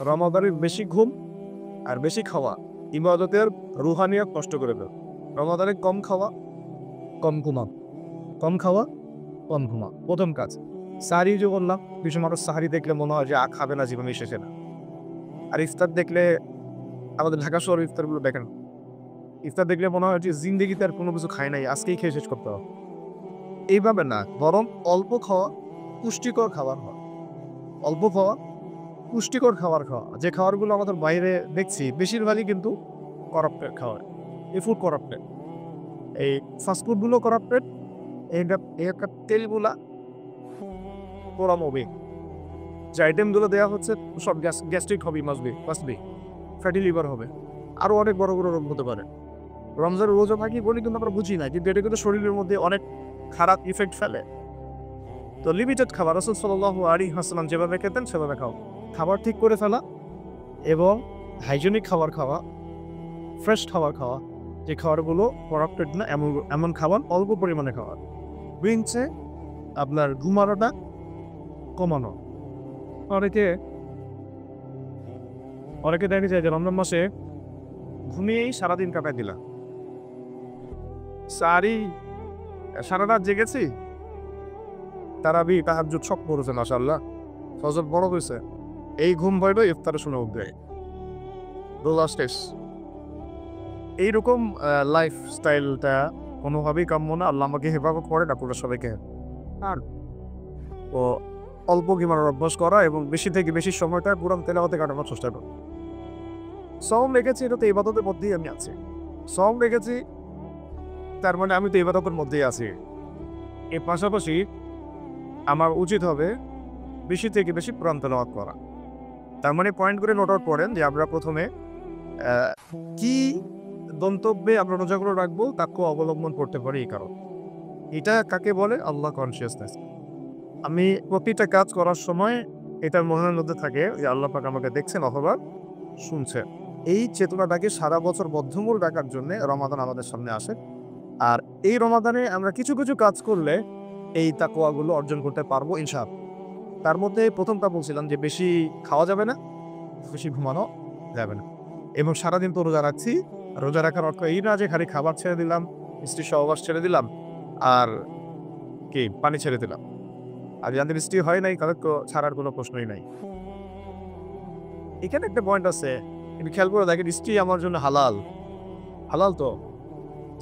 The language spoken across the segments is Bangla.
রমাদানের বেশি ঘুম আর বেশি খাওয়া ইবাদতের রুহানিয়ত নষ্ট করে দেয়। রমাদানে কম খাওয়া কম ঘুমা, কম খাওয়া কম ঘুমা। প্রথম কাজ সাহারি যে বললাম, কিছু মানুষ সাহারি দেখলে মনে হয় যে খাবে না, জীবনে শেষে না। আর ইফতার দেখলে, আমাদের ঢাকা শহরের ইফতারগুলো দেখেন, ইফতার দেখলে মনে হয় যে জিন্দেগিতে আর কোনো কিছু খায় নাই, আজকেই খেয়ে শেষ করতে হবে। এইভাবে না, বরং অল্প খাওয়া, পুষ্টিকর খাবার খাওয়া। অল্প খাওয়া, পুষ্টিকর খাবার খাওয়া। যে খাবারগুলো আমাদের বাইরে দেখছি বেশিরভাগই কিন্তু করাপ্টেড খাবার। এই ফুড করাপ্টেড, এই ফাস্টফুডগুলো করাপ্টেড। এই তেলগুলা পোড়া মবি, যে আইটেমগুলো দেওয়া হচ্ছে সব গ্যাস্ট্রিক হবে, মাস্ট বি ফ্যাটি লিভার হবে, আরও অনেক বড় বড় রোগ হতে পারে। রমজানের রোজা থাকি বলি কিন্তু আমরা বুঝি না, কিন্তু এটা কিন্তু শরীরের মধ্যে অনেক খারাপ ইফেক্ট ফেলে। তো লিমিটেড খাবার, রাসূল সাল্লাল্লাহু আলাইহি ওয়াসাল্লাম যেভাবে খেতেন সেভাবে খাও। খাবার ঠিক করে ফেলা এবং হাইজেনিক খাবার খাওয়া, ফ্রেশ খাবার খাওয়া, যে খাবারগুলো করাপ্টেড না এমন খাবার অল্প পরিমাণে খাওয়া। বিনছে আপনার ঘুমানোটা কমানো। অনেকে দেখে যায় যে রমজান মাসে ঘুমিয়েই সারাদিন কাটায় দিলা, সারা রাত জেগেছি, তারাবি তাহাজ্জুদ সব করেছে, মাশাআল্লাহ ফজর বড় হয়েছে, এই ঘুম ভয়টা ইফতারের সময় উঠবে। এইরকম লাইফস্টাইলটা কোনোভাবেই কাম্য না। আল্লাহ আমাকে হেফাজত করেন, আপনারা সবাইকে। আর ও অল্প ঘুমানোর অভ্যাস করা এবং বেশি থেকে বেশি সময়টা কোরআন তেলাওয়াতে কাটানোর চেষ্টা করো। সওম রেখেছি, এটা তো ইবাদতের মধ্যেই আমি আছি। সওম রেখেছি, তার মানে আমি তো ইবাদতের মধ্যেই আছি। এর পাশাপাশি আমার উচিত হবে বেশি থেকে বেশি কোরআন তেলাওয়াত করা। তার মানে পয়েন্ট করে নোট আউট করেন যে আমরা প্রথমে কি গন্তব্যে আমরা রোজাগুলো রাখবো তাকে অবলম্বন করতে পারি। এই কারণ এটা কাকে বলে? আল্লাহ কনসিয়াসনেস। আমি প্রতিটা কাজ করার সময় এটার মনের মধ্যে থাকে যে আল্লাহ পাক আমাকে দেখছেন অথবা শুনছেন। এই চেতনাটাকে সারা বছর বদ্ধমূল রাখার জন্য রমাদান আমাদের সামনে আসে। আর এই রমাদানে আমরা কিছু কিছু কাজ করলে এই তাকওয়াগুলো অর্জন করতে পারবো ইনশাআল্লাহ। তার মধ্যে প্রথমটা বলছিলাম যে বেশি খাওয়া যাবে না, বেশি ঘুমানো যাবে না, এবং সারাদিন তো রোজা রাখছি। রোজা রাখার অর্থ এই না যে খালি খাবার ছেড়ে দিলাম, স্ত্রী সহবাস ছেড়ে দিলাম, আর কি পানি ছেড়ে দিলাম। আর যাদের স্ত্রী হয় নাই তাদের তো ছাড়ার কোনো প্রশ্নই নাই। এখানে একটা পয়েন্ট আছে, কিন্তু খেয়াল করে দেখেন, স্ত্রী আমার জন্য হালাল। হালাল তো,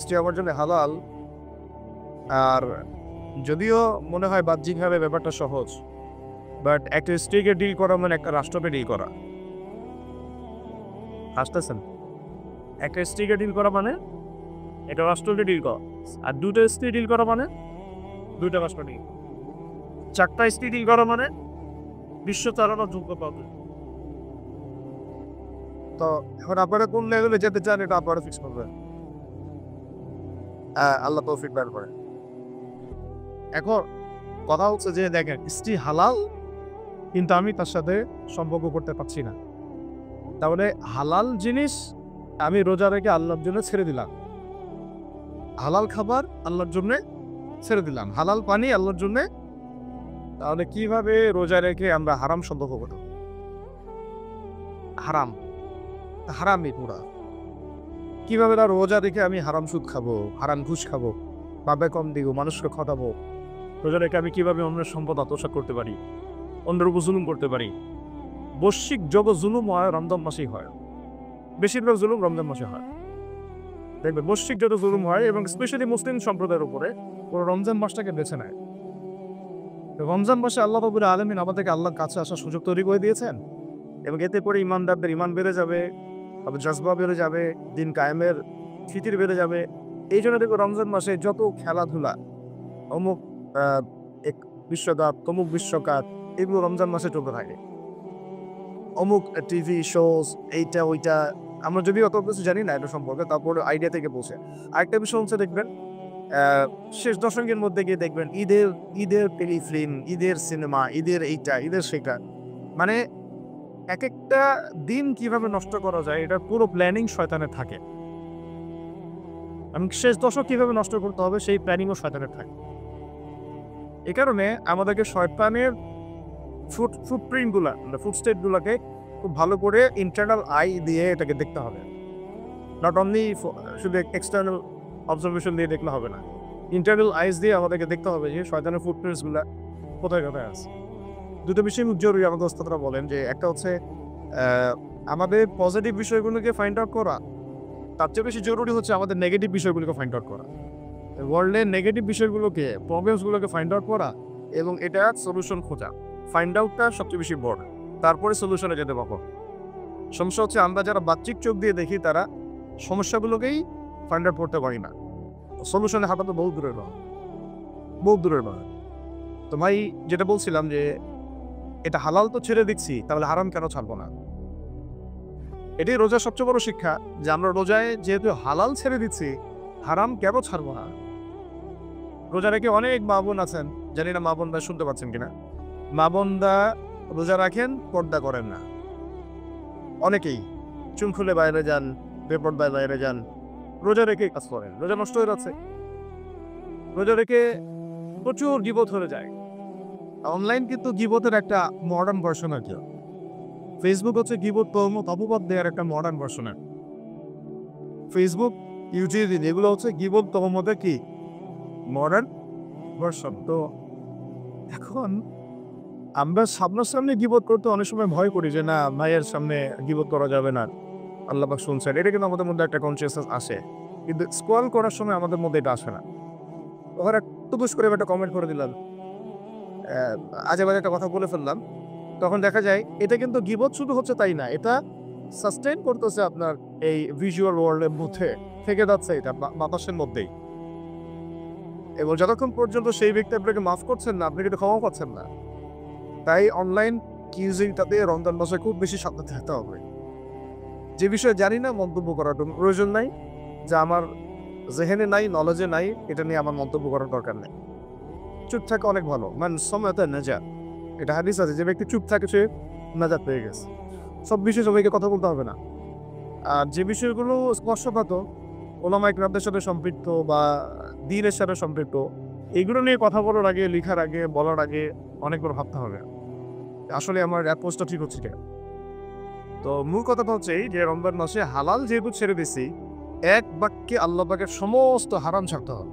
স্ত্রী আমার জন্য হালাল। আর যদিও মনে হয় বাহ্যিকভাবে ব্যাপারটা সহজ, বাট একটা স্ত্রীকে ডিল করা মানে একটা রাষ্ট্রকে ডিল করা। আসতেছেন, একটা স্ত্রীকে ডিল করা মানে একটা রাষ্ট্রকে ডিল করা, আর দুটো স্ত্রী ডিল করা মানে দুইটা রাষ্ট্র ডিল, চারটা স্ত্রী ডিল করা মানে বিশ্ব চালানোর যোগ্য পাবে। তো এখন আপনারা কোন লেভেলে যেতে চান এটা আপনারা ফিক্স করবেন। আল্লাহ তৌফিক দান করেন। এখন কথা হচ্ছে যে দেখেন, স্ত্রী হালাল কিন্তু আমি তার সাথে সম্পর্ক করতে পারছি না। তাহলে হালাল জিনিস আমি রোজা রেখে আল্লাহর জন্য ছেড়ে দিলাম, হালাল খাবার আল্লাহর জন্য ছেড়ে দিলাম, হালাল পানি আল্লাহর জন্য। তাহলে কিভাবে রোজা রেখে আমরা হারাম সম্পর্ক করব? হারামই পুরা। কিভাবে না রোজা রেখে আমি হারাম সুদ খাবো, হারাম ঘুষ খাবো, পাবে কম দিব, মানুষকে খটাবো? রোজা রেখে আমি কিভাবে অন্যের সম্পদ আত্মসাৎ করতে পারি, অন্যের উপর জুলুম করতে পারি? বৈশ্বিক যত জুলুম হয় রমজান মাসেই হয়, বেশিরভাগ জুলুম রমজান মাসে হয়। দেখবেন বৈশ্বিক যত জুলুম হয়, এবং স্পেশালি মুসলিম সম্প্রদায়ের উপরে, ওরা রমজান মাসটাকে বেছে নেয়। রমজান মাসে আল্লাহ রাব্বুল আলামিন আমাদেরকে আল্লাহর কাছে আসার সুযোগ তৈরি করে দিয়েছেন, এবং এতে করে ইমানদারদের ইমান বেড়ে যাবে, জজবা বেড়ে যাবে, দিন কায়েমের ফিতির বেড়ে যাবে। এই জন্য দেখো রমজান মাসে যত খেলাধুলা, অমুক এক বিশ্বকাপ, তমুক বিশ্বকাপ, এগুলো রমজান মাসে চলতে থাকে। অমুক টিভি শোজ, এইটা ওইটা, আমরা যদিও অত কিছু জানি না এটা সম্পর্কে, তারপরে আইডিয়া থেকে বসে। আরেকটা বিষয় হচ্ছে দেখবেন, শেষ দশকের মধ্যে গিয়ে দেখবেন ঈদের টেলিফিল্ম, ঈদের সিনেমা, ঈদের এইটা, ঈদের সেটা, মানে এক একটা দিন কিভাবে নষ্ট করা যায় এটা পুরো প্ল্যানিং শয়তানের থাকে। এবং শেষ দশক কিভাবে নষ্ট করতে হবে সেই প্ল্যানিংও শয়তানের থাকে। এই কারণে আমাদেরকে শয়তানের ফুটপ্রিন্টগুলা, ফুটস্টেপগুলোকে খুব ভালো করে ইন্টারনাল আই দিয়ে এটাকে দেখতে হবে, নট অনলি শুধু এক্সটার্নাল অবজারভেশন দিয়ে দেখলে হবে না, ইন্টারনাল আইস দিয়ে আমাদেরকে দেখতে হবে যে শয়তানের ফুটপ্রিন্টসগুলো কোথায় কোথায় আছে। দুটো বিষয় খুব জরুরি আমাদের ওস্তাদরা বলেন, যে একটা হচ্ছে আমাদের পজিটিভ বিষয়গুলোকে ফাইন্ড আউট করা, তার চেয়ে বেশি জরুরি হচ্ছে আমাদের নেগেটিভ বিষয়গুলোকে ফাইন্ড আউট করা। ওয়ার্ল্ডের নেগেটিভ বিষয়গুলোকে, প্রবলেমসগুলোকে ফাইন্ড আউট করা এবং এটা সলিউশন খোঁজা। ফাইন্ড আউটটা সবচেয়ে বেশি বড়, তারপরে সলিউশনে যেতে পারবো। সমস্যা হচ্ছে আমরা যারা বাহ্যিক চোখ দিয়ে দেখি তারা সমস্যাগুলোকেই ফাইন্ড আউট করতে পারি না, সলিউশনে হাঁটা তো বহু দূরের নয়, বহু দূরের নয়। তো ভাই যেটা বলছিলাম যে এটা হালাল তো ছেড়ে দিচ্ছি, তাহলে হারাম কেন ছাড়বো না? এটাই রোজার সবচেয়ে বড় শিক্ষা, যে আমরা রোজায় যেহেতু হালাল ছেড়ে দিচ্ছি, হারাম কেন ছাড়বো না? রোজা রেখে অনেক মা বোন আছেন, জানি না মা বোনরা শুনতে পাচ্ছেন কিনা, মা বোনরা রোজা রাখেন, পর্দা করেন না। অনেকেই চুল খুলে বাইরে যান, বেপর্দায় বাইরে যান, রোজা রেখে কাজ করেন, রোজা নষ্ট হয়ে যাচ্ছে। রোজা রেখে প্রচুর গীবত হয়ে যায়। অনলাইন কিন্তু গীবতের একটা মডার্ন ভার্সন আর কি। ফেসবুক হচ্ছে গীবত, তহমত, অপবাদ দেওয়ার একটা মডার্ন ভার্সন। ফেসবুক, ইউটিউব এগুলো হচ্ছে গীবত, তহমতের কি মডার্ন ভার্সন। তো এখন আমরা সামনাসামনি গীবত করতে অনেক সময় ভয় করি, যে না ভাইয়ের সামনে গীবত করা যাবে না, আল্লাহ পাক শুনছেন। এটা কিন্তু আমাদের মধ্যে একটা কনসিয়াসনেস আসে, কিন্তু স্ক্রল করার সময় আমাদের মধ্যে এটা আসে না। ওখানে টুকুস করে একটা কমেন্ট করে দিলাম, আজে বাজে একটা কথা বলে ফেললাম, তখন দেখা যায় এটা কিন্তু গীবত শুধু হচ্ছে তাই না, এটা সাস্টেইন করতেছে আপনার এই ভিজুয়াল ওয়ার্ল্ডের মধ্যে থেকে যাচ্ছে, এটা বাতাসের মধ্যেই। এবং যতক্ষণ পর্যন্ত সেই ব্যক্তি আপনাকে মাফ করছেন না, আপনি কিন্তু ক্ষমা পাচ্ছেন না। তাই অনলাইন কিউজিংটাতে রমজান মাসে খুব বেশি সাবধান থাকতে হবে। যে বিষয়ে জানি না মন্তব্য করার প্রয়োজন নাই, যা আমার জেহেনে নাই, নলেজে নাই, এটা নিয়ে আমার মন্তব্য করার দরকার নেই। চুপ থাকা অনেক ভালো, মানে সময়তে নাজাত, এটা হাদিস আছে, যে ব্যক্তি চুপ থাকে সে নাজাত পেয়ে গেছে। সব বিষয়ে সবাইকে কথা বলতে হবে না। আর যে বিষয়গুলো স্পর্শকাতর, ওলামা ইকরামদের সাথে সম্পৃক্ত বা দ্বীনের সাথে সম্পৃক্ত, এগুলো নিয়ে কথা বলার আগে, লেখার আগে, বলার আগে অনেকবার ভাবতে হবে আসলে আমার অ্যাপ্রোচটা ঠিক হচ্ছে কিনা। তো মূল কথাটা হচ্ছে এই, যে রমজান মাসে হালাল যেহেতু ছেড়ে দিছি, এক বাক্যে আল্লাহ পাকের সমস্ত হারাম ছাড়তে হবে।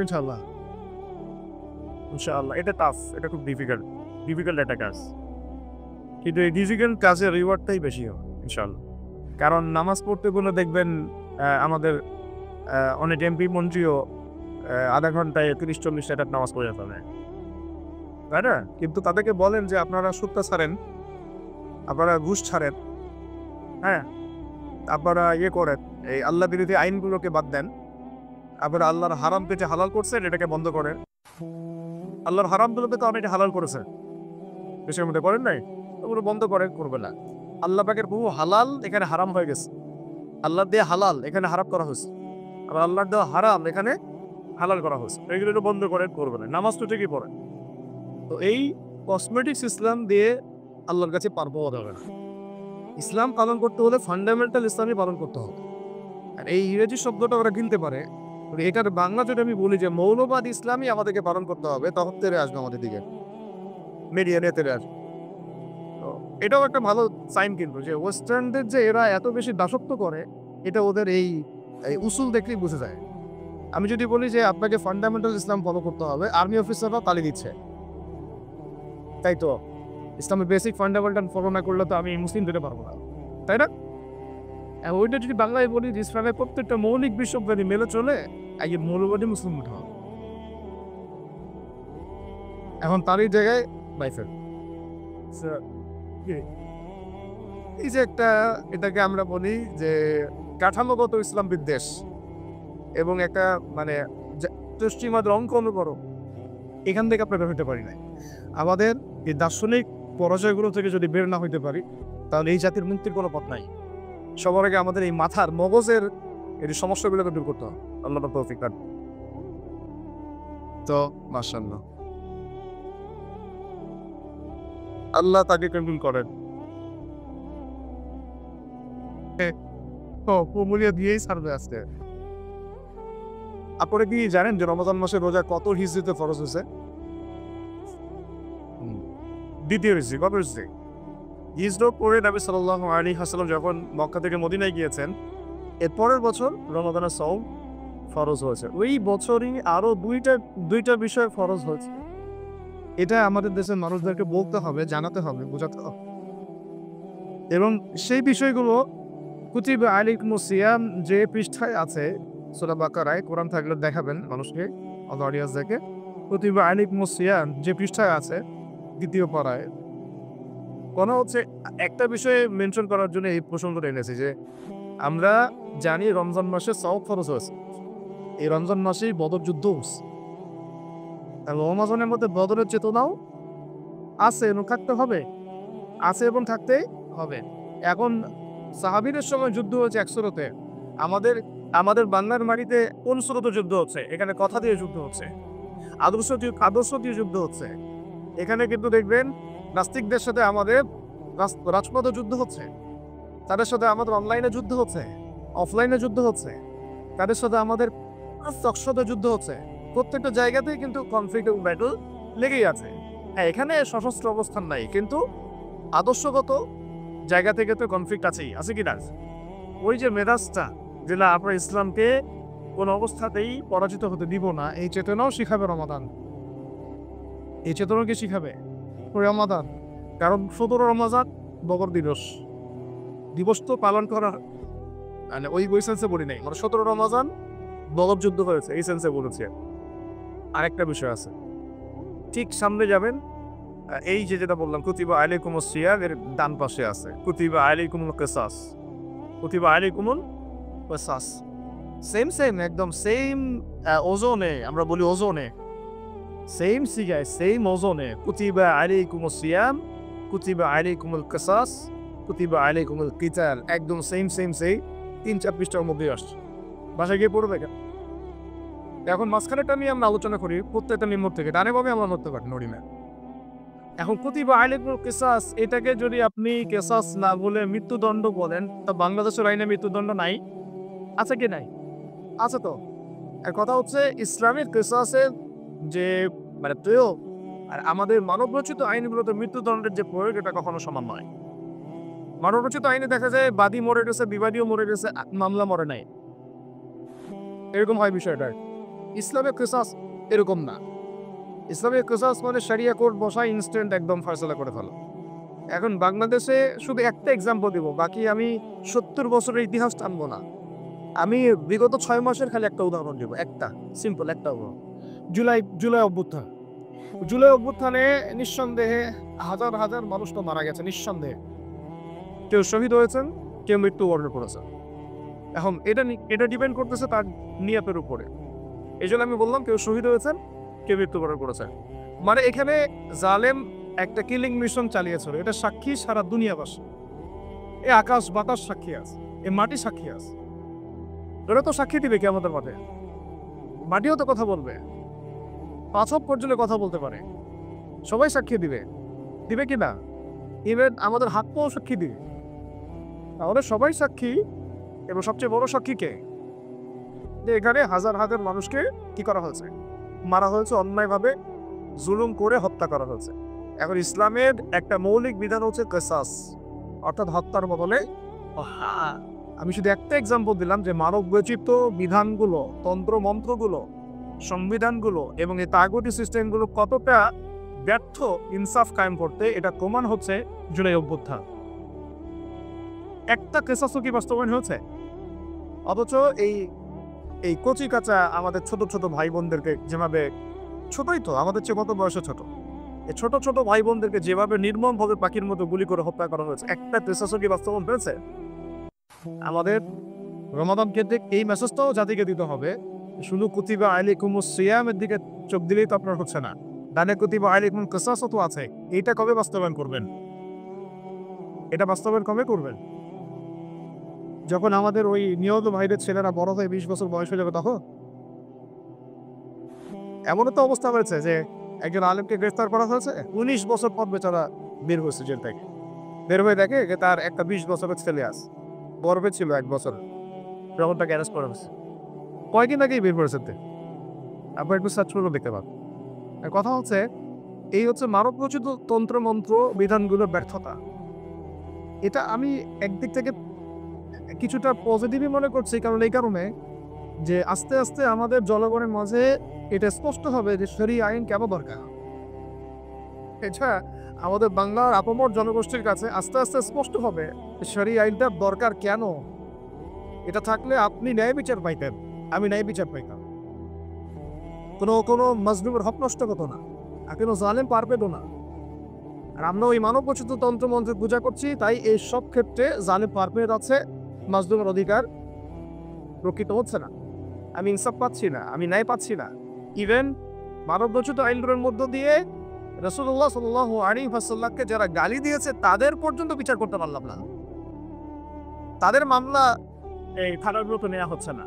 ইনশাআল্লাহ, ইনশাআল্লাহ। এটা টাফ, এটা খুব ডিফিকাল্ট একটা কাজ, কিন্তু এই ডিফিকাল্ট কাজের রিওয়ার্ডটাই বেশি হবে ইনশাআল্লাহ। কারণ নামাজ পড়তে বলে দেখবেন আমাদের অনেক এমপি মন্ত্রীও আধা ঘন্টায় 30-40 টাকার নামাজ পড়ে যেতে হবে, তাই না? কিন্তু তাদেরকে বলেন যে আপনারা সুদটা ছাড়েন, আপনারা ঘুষ ছাড়েন, হ্যাঁ, আপনারা ইয়ে করেন, এই আল্লাহ বিরোধী আইনগুলোকে বাদ দেন, আপনারা আল্লাহর হারাম পেতে হালাল করছেন, এটাকে বন্ধ করেন। আল্লাহর হারামগুলোকে তো অনেকে হালাল করেছেন, দেশের মধ্যে করেন নাই, ওগুলো বন্ধ করেন, করবে না। আল্লাহ পাকের বহু হালাল এখানে হারাম হয়ে গেছে, আল্লাহ দিয়ে হালাল এখানে হারাম করা হয়েছে, আর আল্লাহর দেওয়া হারাম এখানে হালাল করা হয়েছে, এগুলো বন্ধ করেন, করবে না। নামাজ তো ঠিকই পড়েন। তো এই কসমেটিক্স ইসলাম দিয়ে আল্লাহর কাছে পার পাওয়া যাবে না। ইসলাম পালন করতে হলে ফান্ডামেন্টাল ইসলামই পালন করতে হবে। আর এই ইংরেজি শব্দটা ওরা কিনতে পারে, এটার বাংলা যদি আমি বলি যে মৌলবাদ ইসলামই আমাদেরকে পালন করতে হবে, তখন তেরে আসবে আমাদের দিকে, মিডিয়ানে তেরে আসবে। তো এটাও একটা ভালো সাইন কিন্তু, যে ওয়েস্টার্নদের যে এরা এত বেশি দাসত্ব করে, এটা ওদের এই উসুল দেখলেই বুঝে যায়। আমি যদি বলি যে আপনাকে ফান্ডামেন্টাল ইসলাম ফলো করতে হবে, আর্মি অফিসাররা তালি দিচ্ছে, তাই তো ইসলামের বেসিক ফান্ডামেন্টাল ফলো না করলে তো আমি মুসলিম দিতে পারবো না, তাই না? ওইটা যদি বাংলায় বলি যে ইসলামের প্রত্যেকটা মৌলিক বিষয় যদি মেলে চলে, আগে মৌলবাদী মুসলিম উঠা হবে। এখন তারই জায়গায় বাইফেল এই যে একটা, এটাকে আমরা বলি যে কাঠামোগত ইসলাম বিদ্বেষ এবং একটা মানে পশ্চিমাদের অঙ্ক অনুকরণ, এখান থেকে আমরা বের হতে পারি না। আমাদের এই দার্শনিক পরাজয়গুলো থেকে যদি বের না হইতে পারি, তাহলে এই জাতির মুক্তির কোনো পথ নাই। সবার আগে আমাদের এই মাথার মগজের এই সমস্যাগুলোকে দূর করতে হবে। আল্লাহ তৌফিক দান। তো মাশাআল্লাহ, আল্লাহ তাকে কবুল করেন। কবুলিয়া দিয়েই ছাড়বে আজকে। আপনারা কি জানেন যে রমজান মাসে রোজা কত হিজরিতে ফরজ হয়েছে? দ্বিতীয় হিজরি, কত হিজরি? হিজরত করে নবী সাল্লাল্লাহু আলাইহি ওয়াসাল্লাম যখন মক্কা থেকে মদিনায় গিয়েছেন, এর পরের বছর রমাদানের সওম ফরজ হয়েছে। ওই বছরই আরো দুইটা বিষয় ফরজ হয়েছে। এটা আমাদের দেশের মানুষদেরকে বলতে হবে, জানাতে হবে, বোঝাতে হবে। এবং সেই বিষয়গুলো কুতিবা আলাইকুমুস সিয়াম যে পৃষ্ঠায় আছে সূরা বাকারায়, কোরআন থাকলে দেখাবেন মানুষকে, অডিয়েন্সদেরকে। কুতিবা আলাইকুমুস সিয়াম যে পৃষ্ঠায় আছে দ্বিতীয় পারায়, কোনো হচ্ছে একটা বিষয়ে মেনশন করার জন্য এই প্রসঙ্গটা এনেছি যে আমরা জানি রমজান মাসে সওম ফরজ হয়েছে। এই রমজান মাসেই বদর যুদ্ধ হচ্ছে। রমাজানের মধ্যে বদরের চেতনাও আছে এবং থাকতে হবে, আছে এবং থাকতে হবে। এখন সাহাবীদের সময় যুদ্ধ হচ্ছে এক সুরতে, আমাদের আমাদের বাংলার মাটিতে কোন সুরতে যুদ্ধ হচ্ছে? এখানে কথা দিয়ে যুদ্ধ হচ্ছে, আদর্শ দিয়ে যুদ্ধ হচ্ছে। এখানে কিন্তু দেখবেন নাস্তিকদের সাথে আমাদের রাজপথে যুদ্ধ হচ্ছে, তাদের সাথে আমাদের অনলাইনে যুদ্ধ হচ্ছে, অফলাইনে যুদ্ধ হচ্ছে, তাদের সাথে আমাদের চকশতে যুদ্ধ হচ্ছে। প্রত্যেকটা জায়গাতেই কিন্তু কনফ্লিক্ট এবং ব্যাটল লেগেই আছে। হ্যাঁ, এখানে সশস্ত্র অবস্থান নাই, কিন্তু আদর্শগত জায়গা থেকে তো কনফ্লিক্ট আছেই, আছে কি না? ওই যে মেজাজটা, যেটা আমরা ইসলামকে কোন অবস্থাতেই পরাজিত হতে দিব না, এই চেতনাও শিখাবে রমাদান। এই চেতনাকে শিখাবে রমাদান। কারণ ১৭ রমজান বকর দিবস তো পালন করা, মানে ওই সেন্সে বলি নাই, মানে ১৭ রমজান বদর যুদ্ধ হয়েছে এই সেন্সে বলেছে। আরেকটা বিষয় আছে, ঠিক সামনে যাবেন, এই যে যেটা বললাম কুতিবা আলাইকুমুস সিয়াম এর ডান পাশে আছে কুতিবা আলাইকুমুল কিসাস, কুতিবা আলাইকুমুল কিসাস, সেম একদম সেম ওজনে, আমরা বলি ওজনে, সেম সিগায় সেম ওজনে কুতিবা আলাইকুমুস সিয়াম, কুতিবা আলাইকুমুল কিসাস, কুতিবা আলাইকুমুল কিতাল, একদম সেম সেই ৩-৪ পৃষ্ঠার মধ্যে আসছে। বাসায় গিয়ে পড়বে। এখন মাঝখানেটা নিয়ে আমরা আলোচনা করি, প্রত্যেকটা নিম্ন থেকে ডানে বামে আমরা নড়তে পারি, নড়ি না। এখন কুতিবা আলাইকুমুল কিসাস, এটাকে যদি আপনি কিসাস না বলে মৃত্যুদণ্ড বলেন, তা বাংলাদেশের আইনে মৃত্যুদণ্ড নাই, আছে কি নাই? আছে তো। আর কথা হচ্ছে ইসলামের কিসাসের যে মানে প্রয়োগ আর আমাদের মানবরচিত আইনগুলোতে মৃত্যুদণ্ডের যে প্রয়োগ, এটা কখনো সমান নয়। মানবরচিত আইনে দেখা যায় বাদী মরে গেছে, বিবাদীও মরে গেছে, মামলা মরে নাই, এরকম হয় বিষয়টা। ইসলামের কিসাস এরকম না। ইসলামের কিসাস মানে শরিয়া কোর্ট বসায় ইনস্ট্যান্ট একদম ফয়সালা করে ফেলো। এখন বাংলাদেশে শুধু একটা এক্সাম্পল দিব, বাকি আমি ৭০ বছরের ইতিহাস টানবো না। আমি বিগত ৬ মাসের খালি একটা উদাহরণ দিব, একটা সিম্পল একটা উদাহরণ। জুলাই অভ্যুত্থান। জুলাই অভ্যুত্থানে নিঃসন্দেহে হাজার হাজার মানুষ তো মারা গেছে, নিঃসন্দেহে। কেউ শহীদ হয়েছেন, কেউ মৃত্যুবরণ করেছেন। এখন এটা ডিপেন্ড করতেছে তার নিয়তের উপরে। এই জন্য আমি বললাম কেউ শহীদ হয়েছেন, কেউ মৃত্যুবরণ করেছেন। মানে এখানে জালেম একটা কিলিং মিশন চালিয়েছিল, এটা সাক্ষী সারা দুনিয়াবাসী। এ আকাশ বাতাস সাক্ষী আছে, এ মাটি সাক্ষী আছে। ওরা তো সাক্ষী দিবে কি আমাদের মাঠে? মাটিও তো কথা বলবে, পাঁচক পর্যন্ত কথা বলতে পারে, সবাই সাক্ষী দিবে কি না? ইভেন আমাদের হাত পাও সাক্ষী দিবে। তাহলে সবাই সাক্ষী, এবং সবচেয়ে বড় সাক্ষী কে? যে এখানে হাজার হাজার মানুষকে কি করা হয়েছে? মারা হয়েছে, অন্যায়ভাবে জুলুম করে হত্যা করা হয়েছে। এখন ইসলামের একটা মৌলিক বিধান হচ্ছে কিসাস, অর্থাৎ হত্যার বদলে। আমি শুধু একটা এক্সাম্পল দিলাম যে মানব বৈচিত্র্য বিধানগুলো, তন্ত্র মন্ত্রগুলো, সংবিধানগুলো এবং এই তাগুতি সিস্টেমগুলো কতটা ব্যর্থ ইনসাফ কায়েম করতে, এটা প্রমাণ হচ্ছে জুলাই অভ্যুত্থান। একটা কিসাসও কি বাস্তবায়ন হয়েছে? অথচ এই কচি কাঁচা আমাদের ছোট ছোট ভাই বোনদেরকে যেভাবে, ছোটই তো, আমাদের চেয়ে কত বয়সে ছোট, এই ছোট ছোট ভাই বোনদেরকে যেভাবে নির্মমভাবে পাখির মতো গুলি করে হত্যা করা হয়েছে, একটা কিসাসও কি বাস্তবায়ন হয়েছে? আমাদের রমাদান কেন্দ্রিক এই মেসেজটাও জাতিকে দিতে হবে। শুধু কুতিবা আলাইকুমুস সিয়ামের দিকে চোখ দিলেই তো আপনার হচ্ছে না, ডানে কুতিবা আলাইকুমুল কিসাসও তো আছে। এইটা কবে বাস্তবায়ন করবেন? এটা বাস্তবায়ন কবে করবেন? যখন আমাদের ওই নিহত ভাইদের ছেলেরা বড় হয়ে 20 বছর বয়স হয়ে যাবে তখন? এমনও তো অবস্থা হয়েছে যে একজন আলেমকে গ্রেফতার করা হয়েছে, 19 বছর পর বেচারা বের হয়েছে জেল থেকে। বের হয়ে দেখে যে তার একটা 20 বছরের ছেলে আছে, গর্ভে ছিল 1 বছর, যখন তাকে অ্যারেস্ট করা হয়েছে। কয়েকদিন আগেই বের করেছে। আপনার একটু সার্চ করলে দেখতে পাবেন। কথা হচ্ছে এই হচ্ছে মানব রচিত তন্ত্রমন্ত্র বিধানগুলোর ব্যর্থতা। এটা আমি একদিক থেকে কিছুটা পজিটিভই মনে করছি, কারণ এই কারণে যে আস্তে আস্তে আমাদের জনগণের মাঝে এটা স্পষ্ট হবে যে শরীয়ত আইন কেন দরকার। এটা আমাদের বাংলার আপামর জনগোষ্ঠীর কাছে আস্তে আস্তে স্পষ্ট হবে যে শরীয়ত আইনটা দরকার কেন। এটা থাকলে আপনি ন্যায় বিচার পাইতেন, আমি ন্যায় বিচার পাইতাম, কোনো মাজলুমের হক নষ্ট হতো না, আর কোনো জালেম পার পেত না। আর আমরা ওই মানব রচিত তন্ত্রমন্ত্রের পূজা করছি, তাই এই সব ক্ষেত্রে জালেম পার পেয়ে যাচ্ছে, মাজলুমের অধিকার রক্ষিত হচ্ছে না, আমি ইনসাফ পাচ্ছি না, আমি ন্যায় পাচ্ছি না। ইভেন মানব রচিত আইনগুলোর মধ্য দিয়ে রাসূলুল্লাহ সাল্লাল্লাহু আলাইহি ওয়াসাল্লামকে যারা গালি দিয়েছে তাদের পর্যন্ত বিচার করতে পারলাম না। তাদের মামলা এই ধারাগুলোতে নেওয়া হচ্ছে না।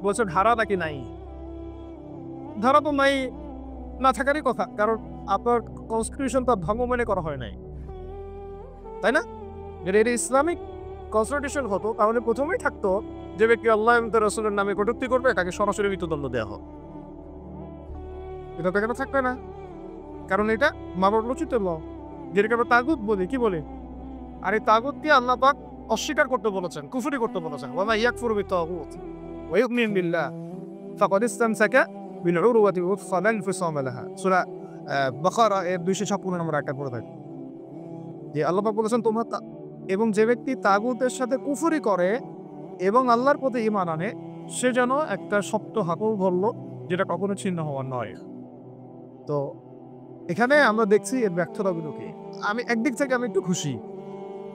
বলছে ধারা নাকি নাই, ধারা তো নাই, না থাকারই কথা, কারণ আপনার কনস্টিটিউশন তো ধর্ম মেনে করা হয় নাই, তাই না? যদি এটা ইসলামিক কনস্টিটিউশন হতো তাহলে প্রথমেই থাকতো যে ব্যক্তি আল্লাহ এবং তার রাসূলের নামে কটূক্তি করবে তাকে সরাসরি মৃত্যুদণ্ড দেওয়া হোক। এটা তো কেন থাকবে না? কারণ এটা মানব রচিত ল, যেটাকে আমরা তাগুত বলি। কি বলি? আর এই তাগুতকে আল্লাহ পাক অস্বীকার করতে বলেছেন, কুফরি করতে বলেছেন। ওয়া মা ইয়াকফুরু বিত-তাগুত ওয়া ইউমিনু বিল্লাহ ফাকাদ ইসতামসাকা বিল উরওয়াতিল ওয়াথকা লা ইনফিসামা লাহা। সূরা বাকারা এর 256 নম্বর আয়াতটা পড়ে থাকি যে আল্লাহ পাক বলেছেন তোমরা এবং যে ব্যক্তি তাগুতের সাথে কুফরি করে এবং আল্লাহর প্রতি ঈমান আনে সে যেন একটা শক্ত হাতল ধরল যেটা কখনো ছিন্ন হওয়ার নয়। তো এখানে আমরা দেখছি এর ব্যর্থতাগুলো কি। আমি একদিক থেকে আমি একটু খুশি,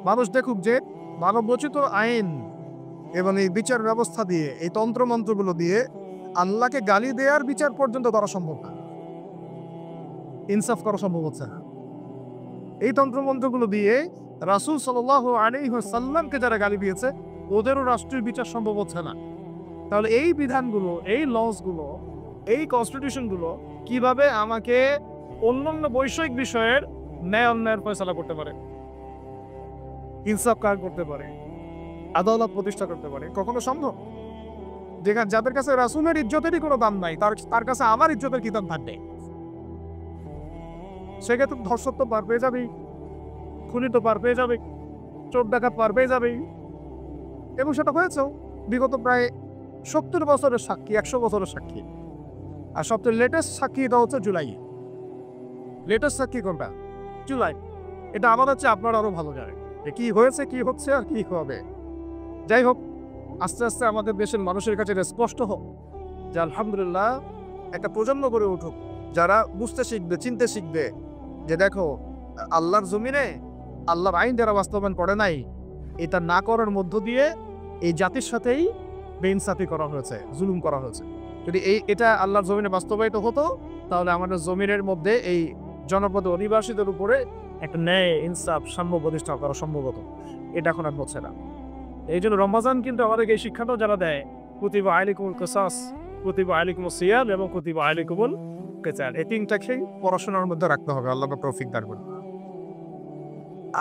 মানুষ দেখুক যে মানব রচিত আইন এবং এই বিচার ব্যবস্থা দিয়ে, এই তন্ত্রমন্ত্রগুলো দিয়ে আল্লাহকে গালি দেওয়ার বিচার পর্যন্ত করা সম্ভব না, ইনসাফ করা সম্ভব হচ্ছে না। এই তন্ত্রমন্ত্রগুলো দিয়ে রাসূল সাল্লাল্লাহু আলাইহি ওয়াসাল্লামকে যারা গালি দিয়েছে ওদেরও রাষ্ট্রীয় বিচার সম্ভব হচ্ছে না। তাহলে এই বিধানগুলো, এই লসগুলো, এই কনস্টিটিউশনগুলো কিভাবে আমাকে অন্যান্য বৈষয়িক বিষয়ের ন্যায় অন্যায়ের ফয়সালা করতে পারে, ইনসাফ কায়েম করতে পারে, আদালত প্রতিষ্ঠা করতে পারে? কখনো সম্ভব? যেখানে যাদের কাছে রাসূলের ইজ্জতেরই কোনো দাম নাই, তার কাছে আমার ইজ্জতের কি দাম থাকবে? সেক্ষেত্রে ধর্ষক তো পার পেয়ে যাবেই, খুনি তো পার পেয়ে যাবে, চোর ডাকাত পার পেয়ে যাবেই। এবং সেটা হয়েছেও বিগত প্রায় 70 বছরের সাক্ষী, 100 বছরের সাক্ষী। আর সবচেয়ে লেটেস্ট সাক্ষী এটা হচ্ছে জুলাই। লেটেস্ট সাক্ষী কোনটা? জুলাই। এটা আমাদের চেয়ে আপনারা আরো ভালো জানেন যে কি হয়েছে, কি হচ্ছে আর কি হবে। যাই হোক, আস্তে আস্তে আমাদের দেশের মানুষের কাছে এটা স্পষ্ট হোক যে আলহামদুলিল্লাহ একটা প্রজন্ম গড়ে উঠুক যারা বুঝতে শিখবে, চিনতে শিখবে যে দেখো আল্লাহর জমিনে আল্লাহর আইন যারা বাস্তবায়ন করে নাই, এটা না করার মধ্য দিয়ে এই জাতির সাথেই বেইনসাফি করা হয়েছে, জুলুম করা হয়েছে। যদি এটা আল্লাহর জমিনে বাস্তবায়িত হতো তাহলে আমাদের জমিনের মধ্যে এই জনপদ অধিবাসীদের উপরে একটা ন্যায়, ইনসাফ, সাম্য প্রতিষ্ঠা করা সম্ভব হতো। এটা এখন আর হচ্ছে না। এই জন্য রমজান কিন্তু আমাদেরকে এই শিক্ষাটাও যারা দেয়, কুতিবা আলাইকুমুল কিসাস, কুতিবা আলাইকুমুস সিয়াম এবং কুতিবা আলাইকুমুল কিতাল, এই তিনটাকেই পড়াশোনার মধ্যে রাখতে হবে। আল্লাহ পাক তৌফিক দান করুন।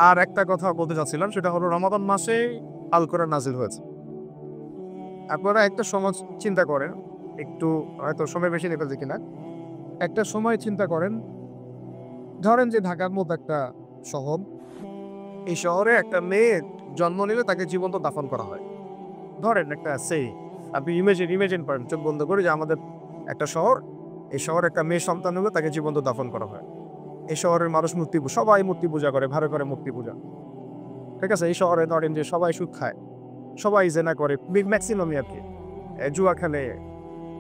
আর একটা কথা বলতে চাচ্ছিলাম, সেটা হলো রমাদান মাসে আল কোরআন নাজিল হয়েছে। আপনারা একটা সময় চিন্তা করেন, একটু হয়তো সময় বেশি লেগেছে কিনা, একটা সময় চিন্তা করেন, ধরেন যে ঢাকার মতো একটা শহর, এই শহরে একটা মেয়ে জন্ম নিলে তাকে জীবন্ত দাফন করা হয়। ধরেন একটা আপনি ইমেজিন করেন চোখ বন্ধ করে যে আমাদের একটা শহর, এই শহরে একটা মেয়ে সন্তান হলে তাকে জীবন্ত দাফন করা হয়। এই শহরের মানুষ সবাই মূর্তি পূজা করে, ভালো করে মূর্তি পূজা, ঠিক আছে? এই শহরে ধরেন যে সবাই সুদ খায়, সবাই জেনা করে, ম্যাক্সিমামই আর কি, জুয়া খেলে,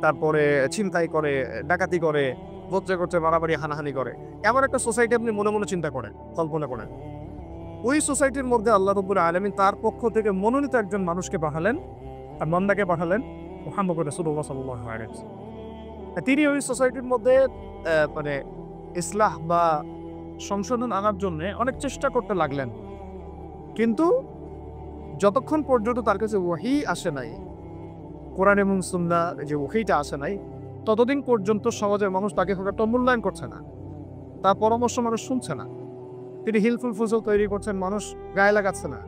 তারপরে ছিনতাই করে, ডাকাতি করে, বজ্জা করতে, মারামারি, হানাহানি করে। এমন একটা সোসাইটি আপনি মনে মনে চিন্তা করেন, কল্পনা করেন। ওই সোসাইটির মধ্যে আল্লাহ রাব্বুল আলামিন তার পক্ষ থেকে মনোনীত একজন মানুষকে পাঠালেন, আর বান্দাকে পাঠালেন, মুহাম্মদ রাসূলুল্লাহ সাল্লাল্লাহু আলাইহি ওয়াসাল্লাম। তিনি ওই সোসাইটির মধ্যে মানে ইসলাহ বা সংশোধন আনার জন্য অনেক চেষ্টা করতে লাগলেন, কিন্তু যতক্ষণ পর্যন্ত তার কাছে ওহী আসে নাই, কোরআন এবং সুন্নাহ যে ওহীটা আসে নাই, ততদিন পর্যন্ত সমাজের মানুষ তাকে খুব একটা মূল্যায়ন করছে না, তার পরামর্শ মানুষ শুনছে না। তিনি হিলফুল ফুজল তৈরি করছেন, মানুষ গায়ে লাগাচ্ছে না।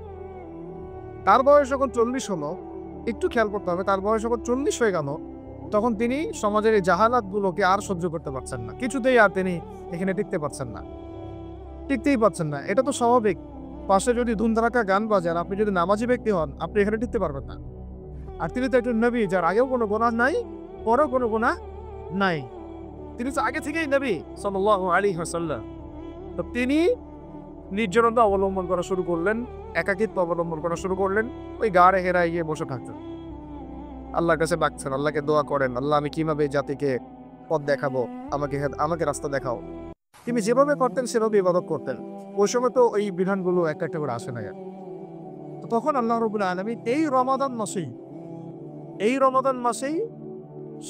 তার বয়স যখন 40 হলো, একটু খেয়াল করতে হবে, তার বয়স যখন 40 হয়ে গেল, তখন তিনি সমাজের এই জাহালাতগুলোকে আর সহ্য করতে পারছেন না, কিছুতেই আর তিনি এখানে টিকতে পারছেন না, টিকতেই পারছেন না। এটা তো স্বাভাবিক, পাশে যদি ধুমধারাক্কা গান বাজান, আপনি যদি নামাজি ব্যক্তি হন, আপনি এখানে টিকতে পারবেন না। আর তিনি তো একজন নবী, যার আগেও কোনো গুনাহ নাই, পরেও কোনো গুনাহ নাই। তিনি তো আগে থেকেই নবী সাল্লাল্লাহু আলাইহি ওয়াসাল্লাম। তো তিনি নির্জনতা অবলম্বন করা শুরু করলেন, একাকিত্ব অবলম্বন করা শুরু করলেন, ওই গাড়ে হেরায় গিয়ে বসে থাকতেন, আল্লাহর কাছে ডাকছেন, আল্লাহকে দোয়া করেন, আল্লাহ আমি কিভাবে এই জাতিকে পথ দেখাবো, আমাকে রাস্তা দেখাও। তিনি যেভাবে করতেন সেভাবে ইবাদত করতেন। ওই সময় তো ওই বিধানগুলো একটা একটা করে আসে না। তো তখন আল্লাহ রাব্বুল আলামিন এই রমাদান মাসেই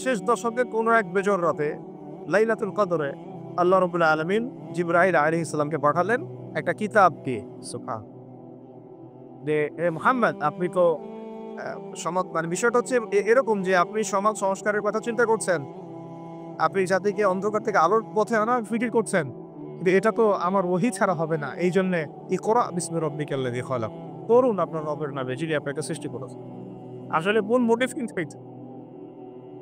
শেষ দশকের কোনো এক বেজর রাতে লাইলাতুল কদরে আল্লাহ রাব্বুল আলামিন জিবরাইল আলাইহিস সালামকে পাঠালেন একটা কিতাব দিয়ে। সুবহান, যে হে মুহাম্মদ, আপনি তো সমাজ, মানে বিষয়টা হচ্ছে এরকম যে আপনি সমাজ সংস্কারের কথা চিন্তা করছেন, আপনি জাতিকে অন্ধকার থেকে আলোর পথে আনার ফিকির করছেন, কিন্তু এটা তো আমার ওহী ছাড়া হবে না। এই জন্যে ইকরা বিসমি রাব্বিকাল্লাযী খালাক, পড়ুন আপনার রবের নামে যিনি আপনাকে সৃষ্টি করেছেন। আসলে মূল মোটিভ কিন্তু এইটা,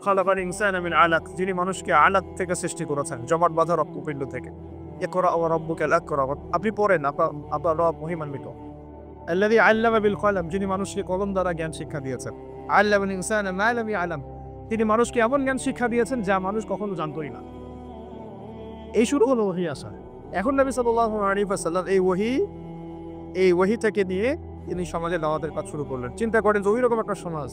খালাকাল ইনসানা মিন আলাক, যিনি মানুষকে আলাক থেকে সৃষ্টি করেছেন, জমাট বাঁধা রক্তপিণ্ড থেকে। ইকরা ওয়া রাব্বুকাল আকরাম, আপনি পড়েন, আপনার রব মহিমান্বিত। আল্লাযী আল্লামা বিল কলম, যিনি মানুষকে কলম দ্বারা জ্ঞান শিক্ষা দিয়েছেন। আল্লামাল ইনসানা মা লাম ইয়ালাম, তিনি মানুষকে এমন জ্ঞান শিক্ষা দিয়েছেন যা মানুষ কখনো জানতই না। এই শুরু হলো ওহী আসা। এখন নবী সাল্লাল্লাহু আলাইহি ওয়াসাল্লাম এই ওহী থেকে নিয়ে তিনি সমাজে দাওয়াতের কাজ শুরু করলেন। চিন্তা করেন যে ওইরকম একটা সমাজ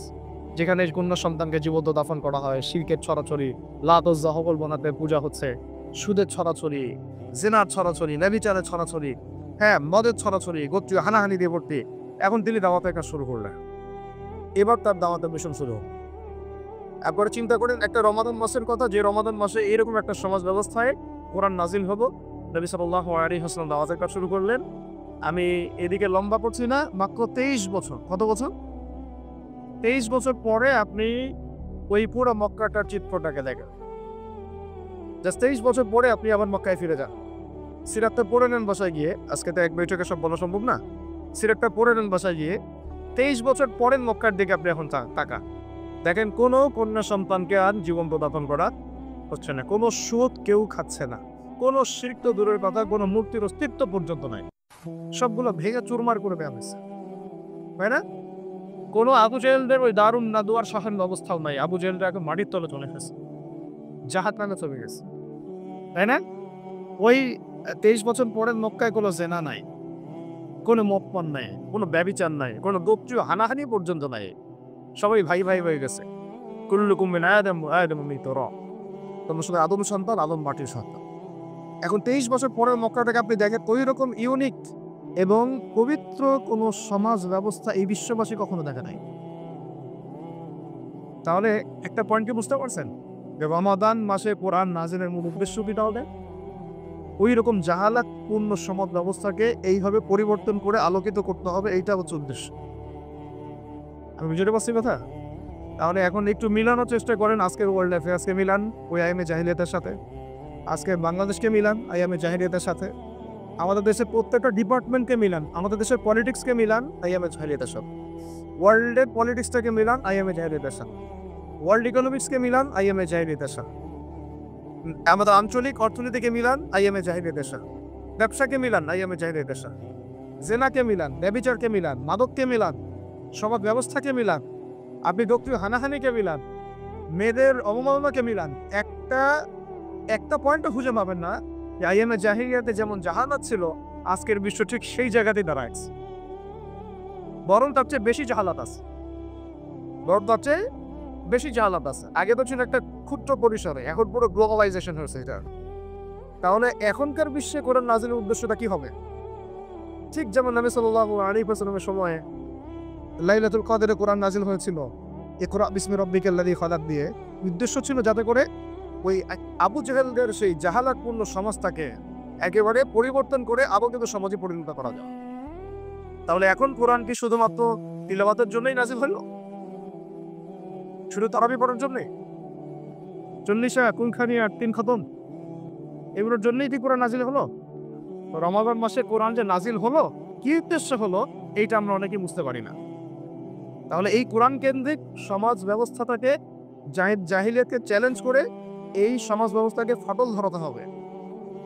যেখানে কন্যা সন্তানকে জীবন্ত দাফন করা হয়, শিরকের ছড়াছড়ি, লাত ওজ্জা হবল বানাতে পূজা হচ্ছে, সুদের ছড়াছড়ি, জিনার ছড়াছড়ি, ব্যভিচারের ছড়াছড়ি, হ্যাঁ মদের ছড়াছড়ি, গোত্রীয় হানাহানি দিয়ে ভর্তি। এখন তিনি দাওয়াতের কাজ শুরু করলেন। এবার তার দাওয়াতের মিশন শুরু। একবারে চিন্তা করেন একটা রমাদান মাসের কথা, যে রমাদান মাসে এরকম একটা সমাজ ব্যবস্থায় কোরআন নাজিল হবো। নবী সাল্লাল্লাহু আলাইহি ওয়াসাল্লাম দাওয়াতের কাজ শুরু করলেন। আমি এদিকে লম্বা করছি না, মাত্র 23 বছর, কত বছর? 23 বছর পরে আপনি ওই পুরো মক্কাটার চিত্রটাকে দেখেন। জাস্ট 23 বছর পরে আপনি আবার মক্কায় ফিরে যান। সিরাতটা পড়ে নেন বাসায় গিয়ে, আজকে তো এক বৈঠকে সব বলা সম্ভব না। সিরাতটা পড়ে নেন বাসায় গিয়ে, 23 বছর পরের মক্কার দিকে আপনি এখন তাকা দেখেন, কোনো কন্যা সন্তানকে আর জীবন্ত দাফন করা হচ্ছে না, কোনো সুদ কেউ খাচ্ছে না, কোনো শিরক তো দূরের কথা, কোনো মূর্তির অস্তিত্ব পর্যন্ত নাই, সবগুলো ভেঙে চুরমার করে দেওয়া হয়েছে, তাই না? কোনো আবু জেহেলদের ওই দারুন নাদুয়ার শাহান অবস্থাও নাই, আবু জেহেলরা এখন মাটির তলে চলে গেছে, জাহান্নামে চলে গেছে, তাই না? ওই 23 বছর পরের মক্কায় কোনো জেনা নাই, কোনো মদপান নাই, কোনো ব্যভিচার নাই, কোনো গোত্রীয় হানাহানি পর্যন্ত নাই, সবাই ভাই ভাই হয়ে গেছে। কুল্লুকুম মিন আদম ওয়া আদমু মিন তুরাব, তোমরা সবাই আদম সন্তান, আদম মাটির সন্তান। এখন 23 বছর পরের মক্কাটাকে আপনি দেখেন, ওই রকম ইউনিক এবং পবিত্র কোনো সমাজ ব্যবস্থা এই বিশ্ববাসী কখনো দেখা নাই। তাহলে একটা পয়েন্ট কি বুঝতে পারছেন যে রমাদান মাসে কোরআন নাজিলের মূল উদ্দেশ্য কি? তাহলে ওই রকম জাহালাতপূর্ণ সমাজ ব্যবস্থাকে এইভাবে পরিবর্তন করে আলোকিত করতে হবে, এইটা হচ্ছে উদ্দেশ্য। আমি বুঝতে পারছি কথা? তাহলে এখন একটু মিলানোর চেষ্টা করেন আজকের ওয়ার্ল্ড অ্যাফেয়ার্সকে মিলান ওই আইএমএ জাহিলিয়াতের সাথে, আজকে বাংলাদেশকে মিলান আইএমএ জাহিলিয়াতের সাথে, আমাদের দেশের প্রত্যেকটা ডিপার্টমেন্টকে মিলান, আমাদের দেশের পলিটিক্সকে মিলান আইএমএ জাহিলিয়াতের সাথে, ওয়ার্ল্ডের পলিটিক্সটাকে মিলান আইএমএ জাহিলিয়াতের সাথে, ওয়ার্ল্ড ইকোনমিক্সকে মিলান আইএমএ জাহিলিয়াতের সাথে, আমাদের আঞ্চলিক অর্থনীতিকে মিলান আইএমএ জাহিলিয়াতের সাথে, ব্যবসাকে মিলান আইএমএ জাহিলিয়াতের সাথে, জেনাকে মিলান, ব্যভিচারকে মিলান, মাদককে মিলান, সমাজ ব্যবস্থাকে মিলান, আপনি গোত্রীয় হানাহানিকে মিলান, মেয়েদের অবমাননাকে মিলান, একটা পয়েন্টও খুঁজে পাবেন না যে আইএমএ জাহিলিয়াতে যেমন জাহালাত ছিল, আজকের বিশ্ব ঠিক সেই জায়গাতেই দাঁড়াচ্ছে, বরং তার চেয়ে বেশি জাহালাত আছে, আগে তো ছিল একটা ক্ষুদ্র পরিসরে, এখন পুরো গ্লোবালাইজেশন হয়েছে এটা। তাহলে এখনকার বিশ্বে কোরআন নাজিলের উদ্দেশ্যটা কি হবে? ঠিক যেমন নবী সাল্লাল্লাহু আলাইহি ওয়াসাল্লামের সময়ে লাইলাতুল কদরে কোরআন নাজিল হয়েছিল ইকরা বিসমি রাব্বিকাল্লাযী খালাক দিয়ে, উদ্দেশ্য ছিল যাতে করে ওই আবু জেহেলদের সেই জাহালাতপূর্ণ সমাজটাকে একেবারে পরিবর্তন করে আলোকিত সমাজে পরিণত করা যায়। তাহলে এখন কোরআন কি শুধুমাত্র তিলাওয়াতের জন্যই নাজিল হলো? শুধু তারাবি পড়ার জন্যে? 40 কোনখানি আর 3 খতম, এগুলোর জন্যই কি কোরআন নাজিল হলো? রমাদান মাসে কোরআন যে নাজিল হলো, কি উদ্দেশ্য হলো, এইটা আমরা অনেকেই বুঝতে পারি না। তাহলে এই কোরআন কেন্দ্রিক সমাজ ব্যবস্থাটাকে জাহিলিয়াতকে চ্যালেঞ্জ করে এই সমাজ ব্যবস্থাকে ফাটল ধরাতে হবে।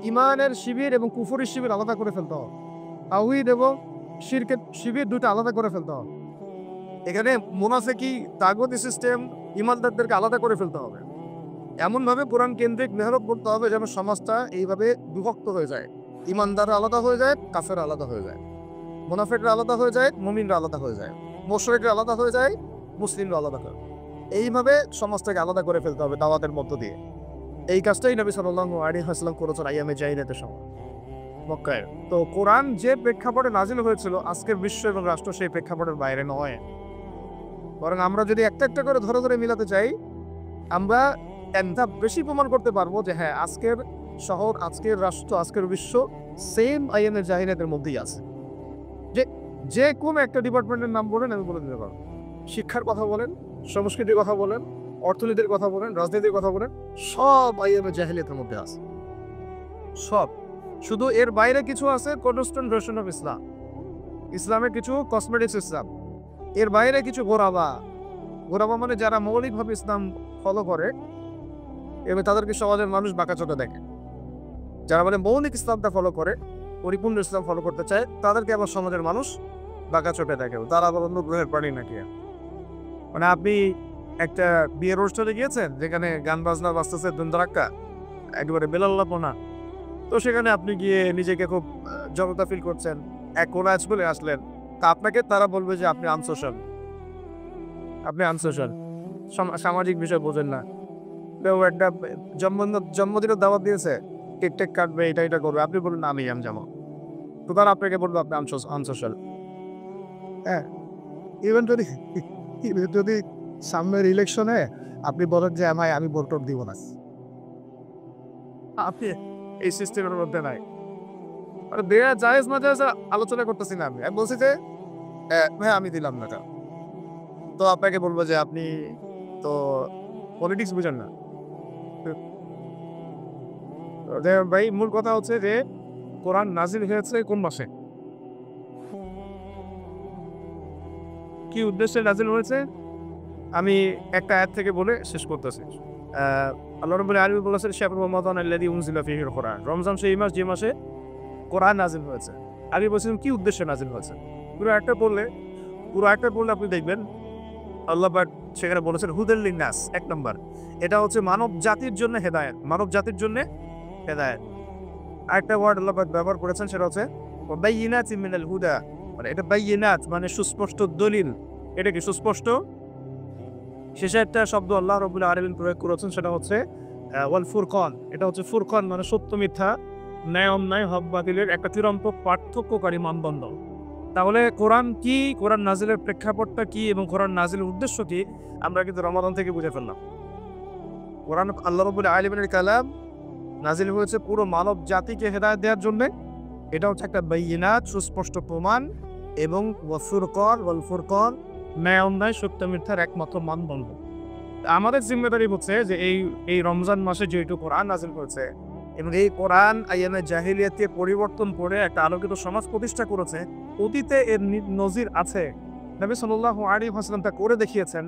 ইমানের শিবির এবং কুফরের শিবির আলাদা করে ফেলতে হবে। তাওহীদ এবং শিরকের শিবির দুটো আলাদা করে ফেলতে হবে। এখানে মুনাফিকি তাগুতি সিস্টেম ইমানদারদেরকে আলাদা করে ফেলতে হবে। এমনভাবে কোরআন কেন্দ্রিক মেহনত করতে হবে যেন সমাজটা এইভাবে বিভক্ত হয়ে যায়। ইমানদাররা আলাদা হয়ে যায়, কাফের আলাদা হয়ে যায়, মুনাফিকরা আলাদা হয়ে যায়, মুমিনরা আলাদা হয়ে যায়, মুশরিকরা আলাদা হয়ে যায়, মুসলিমরা আলাদা হয়। এইভাবে সমাজটাকে আলাদা করে ফেলতে হবে দাওয়াতের মধ্য দিয়ে। এই কাজটাই নবী সাল্লাল্লাহু আলাইহি ওয়াসাল্লাম করেছেন আইয়ামে জাহিলিয়াতের সময় মক্কায়। তো কোরআন যে প্রেক্ষাপটে নাজিল হয়েছিল আজকের বিশ্ব এবং রাষ্ট্র সেই প্রেক্ষাপটের বাইরে নয়। বরং আমরা যদি একটা একটা করে ধরে ধরে মিলাতে চাই, আমরা একটা বেশি প্রমাণ করতে পারবো যে হ্যাঁ, আজকের শহর, আজকের রাষ্ট্র, আজকের বিশ্ব সেম আইয়ামে জাহিলিয়াতের মধ্যেই আছে। যে কোনো একটা ডিপার্টমেন্টের নাম বলেন, আমি বলে দিতে পারবো। শিক্ষার কথা বলেন, সংস্কৃতির কথা বলেন, অর্থনীতির কথা বলেন, রাজনীতির কথা বলেন, সব আইয়ামে জাহিলিয়াতের মধ্যে আছে। সব। শুধু এর বাইরে কিছু আছে কনস্ট্যান্ট ভার্সন অফ ইসলাম, ইসলামের কিছু কসমেটিক্স ইসলাম। এর বাইরে কিছু গোরাবা মানে যারা মৌলিকভাবে ইসলাম ফলো করে এবং তাদেরকে সমাজের মানুষ বাঁকা চোখে দেখে। যারা মানে মৌলিক ইসলামটা ফলো করে, পরিপূর্ণ ইসলাম ফলো করতে চায়, তাদেরকে আবার সমাজের মানুষ বাঁকা চোখে দেখে। তারা আবার অন্য গ্রহের প্রাণী নাকি। মানে আপনি একটা বিয়ের অনুষ্ঠানে গিয়েছেন যেখানে গান বাজনা বাজতেছে, ধুমধারাক্কা, একেবারে বেলাল্লাপনা, তো সেখানে আপনি গিয়ে নিজেকে খুব জড়তা ফিল করছেন, এক কোনায় চলে আসলেন, তা আপনাকে তারা বলবে যে আপনি আনসোশাল, সামাজিক বিষয় বোঝেন না। কেউ একটা জন্মদিনের দাওয়াত দিয়েছে, কেক টেক কাটবে, এটা করবে, আপনি বলবেন না আমি যাবো, তো তারা আপনাকে বলবে আপনি আনসোশাল। হ্যাঁ, ইভেন যদি সামনের ইলেকশনে আপনি বলেন যে আমি ভোট দিব না, আপনি এই সিস্টেমের মধ্যে নাই। দেয়া জায়েজ না জায়েজ আলোচনা করতেছি না, আমি বলছি যে ভাই আমি দিলাম না, তো আপনাকে বলবো যে আপনি তো পলিটিক্স বুঝেন না। ভাই মূল কথা হচ্ছে যে কোরআন নাজিল হয়েছে কোন মাসে, কি উদ্দেশ্যে নাজিল হয়েছে, আমি একটা আয়াত থেকে বলে শেষ করতেছি। আল্লাহ রাব্বুল আলামিন বলেছেন শাহরু রমাদান আল্লাযী উনজিলা ফীহিল কুরআন, রমজান সেই মাস যে মাসে কোরআন নাজিল হয়েছে। আমি বলছিলাম কি উদ্দেশ্যে নাজিল হয়েছে। পুরো একটা পড়লে আপনি দেখবেন আল্লাহ পাক সেখানে বলেছেন হুদাল লিন্নাস, এক নম্বর, এটা হচ্ছে মানব জাতির জন্য হেদায়েত, মানব জাতির জন্য হেদায়েত। আরেকটা ওয়ার্ড আল্লাহ পাক ব্যবহার করেছেন, সেটা হচ্ছে বাইয়িনাতিন মিনাল হুদা, মানে এটা বাইয়িনাত মানে সুস্পষ্ট দলিল, এটা কি সুস্পষ্ট। শেষে একটা শব্দ আল্লাহ রাব্বুল আলামিন প্রয়োগ করেছেন, সেটা হচ্ছে ওয়াল ফুরকান, এটা হচ্ছে ফুরকান মানে সত্য মিথ্যা, ন্যায় অন্যায়, হক বাতিলের একটা চূড়ান্ত পার্থক্যকারী মানদণ্ড। তাহলে কোরআন কি, কোরআন নাজিলের প্রেক্ষাপটটা কি এবং কোরআন নাজিলের উদ্দেশ্য কি, আমরা কিন্তু রমাদান থেকে বুঝে ফেললাম। কোরআন আল্লাহ রাব্বুল আলামিনের কালাম, নাজিল হয়েছে পুরো মানব জাতিকে হেদায়েত দেওয়ার জন্য। এটা হচ্ছে একটা বাইয়িনাত, সুস্পষ্ট প্রমাণ, এবং ওয়াল ফুরকান ন্যায় অন্যায়, সত্য মিথ্যার একমাত্র মানদণ্ড। আমাদের জিম্মেদারি হচ্ছে যে এই রমজান মাসে যেহেতু কোরআন নাজিল হয়েছে এবং এই কোরআন আইয়ামে জাহিলিয়াতকে পরিবর্তন করে একটা আলোকিত সমাজ প্রতিষ্ঠা করেছে, অতীতে এর নজির আছে, নবী সাল্লাল্লাহু আলাইহি ওয়াসাল্লাম তা করে দেখিয়েছেন।